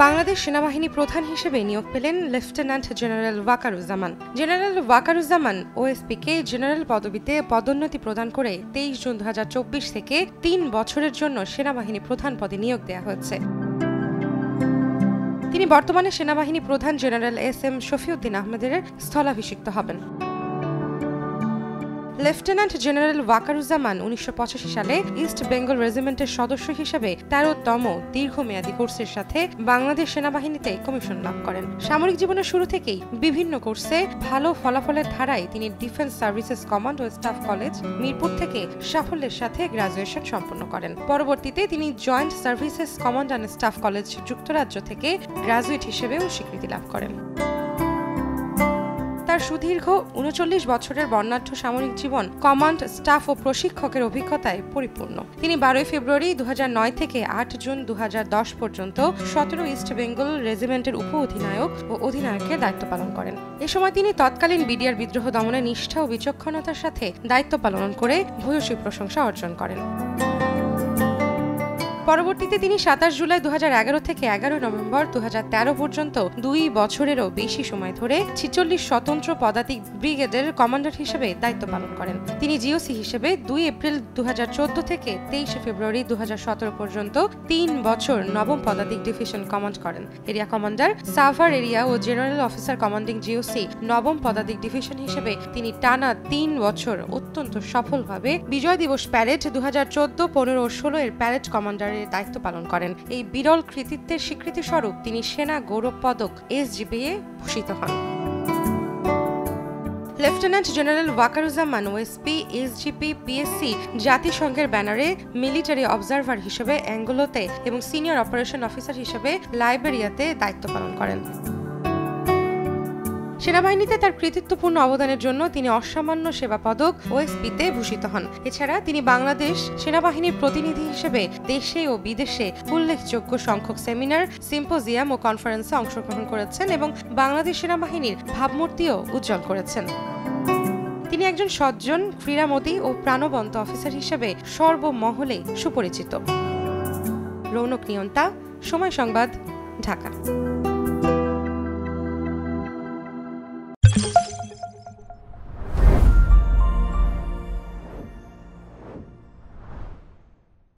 বাংলাদেশ সেনাবাহিনী প্রধান হিসেবে নিয়োগ পেলেন lieutenant general Wakeruzzaman. General Wakeruzzaman ওএসপিকে জেনারেল পদবিতে পদোন্নতি প্রদান করে 23 জুন 2024 থেকে 3 বছরের জন্য সেনাবাহিনী প্রধান পদে নিয়োগ দেওয়া হয়েছে। তিনি বর্তমানে সেনাবাহিনী প্রধান জেনারেল এস.এম. শফিউদ্দিন আহমেদের স্থলাভিষিক্ত হবেন। লেফটেন্যান্ট জেনারেল ওয়াকারুজ্জামান 1985 সালে ইস্ট বেঙ্গল রেজিমেন্টের সদস্য হিসেবে 13তম দীর্ঘমেয়াদী কোর্সের সাথে বাংলাদেশ সেনাবাহিনীতে কমিশন লাভ করেন। সামরিক জীবনের শুরু থেকেই বিভিন্ন কোর্সে ভালো ফলাফলের ধারায় তিনি ডিফেন্স সার্ভিসেস কমান্ড ও স্টাফ কলেজ মিরপুর থেকে সাফল্যের সাথে গ্রাজুয়েশন সম্পন্ন করেন। পরবর্তীতে তিনি joint services command and staff college যুক্তরাজ্য থেকে গ্রাজুয়েট হিসেবেও স্বীকৃতি লাভ করেন। তার সুদীর্ঘ 39 বছরের বর্ণাঢ্য সামরিক জীবন কমান্ড, স্টাফ ও প্রশিক্ষকের অভিজ্ঞতায় পরিপূর্ণ। তিনি 12 ফেব্রুয়ারি 2009 থেকে 8 জুন 2010 পর্যন্ত 17 ইস্ট বেঙ্গল রেজিমেন্টের উপ অধিনায়ক ও অধিনায়কের দায়িত্ব পালন করেন। এ সময় তিনি তৎকালীন বিডিআর বিদ্রোহ দমনে নিষ্ঠা ও বিচক্ষণতার সাথে দায়িত্ব পালন করে ভূয়সী প্রশংসা অর্জন করেন। পরবর্তীতে তিনি 27 জুলাই 2011 থেকে 11 নভেম্বর 2013 পর্যন্ত 2 বছরেরও বেশি সময় ধরে 46 স্বতন্ত্র পদাতিক ব্রিগেডের কমান্ডার হিসেবে দায়িত্ব পালন করেন। তিনি জিওসি হিসেবে 2 এপ্রিল 2014 থেকে 23 ফেব্রুয়ারি 2017 পর্যন্ত 3 বছর নবম পদাতিক ডিভিশন কমান্ড করেন। এরিয়া কমান্ডার, সাভার এরিয়া ও জেনারেল অফিসার কমান্ডিং জিওসি নবম পদাতিক ডিভিশন হিসেবে তিনি টানা 3 বছর অত্যন্ত সফলভাবে বিজয় দিবস প্যারেড 2014, 15 ও 16 এর প্যারেড কমান্ডার দায়িত্ব পালন করেন। এই বিরল কৃতিত্বের স্বীকৃতি স্বরূপ তিনি সেনা গৌরব পদক এসজিপি ভূষিত হন। Lieutenant general Wakeruzzaman OSP, SGP, PSC জাতিসংঘের ব্যানারে মিলিটারি অবজারভার হিসেবে অ্যাঙ্গোলাতে এবং সিনিয়র অপারেশন অফিসার হিসেবে লাইবেরিয়াতে দায়িত্ব পালন করেন। সেনাবাহিনীতে তার কৃতিত্বপূর্ণ অবদানের জন্য তিনি অসামান্য সেবা পদক ওএসপিতে ভূষিত হন। এছাড়া তিনি বাংলাদেশ সেনাবাহিনীর প্রতিনিধি হিসেবে দেশে ও বিদেশে উল্লেখযোগ্য সংখ্যক সেমিনার, সিম্পোজিয়াম ও কনফারেন্সে অংশগ্রহণ করেছেন এবং বাংলাদেশ সেনাবাহিনীর ভাবমূর্তিও উজ্জ্বল করেছেন। তিনি একজন সজ্জন, ক্রীড়ামোদী ও প্রাণবন্ত অফিসার হিসেবে সর্বমহলে সুপরিচিত। রৌনক নিয়ন্তা, সময় সংবাদ, ঢাকা।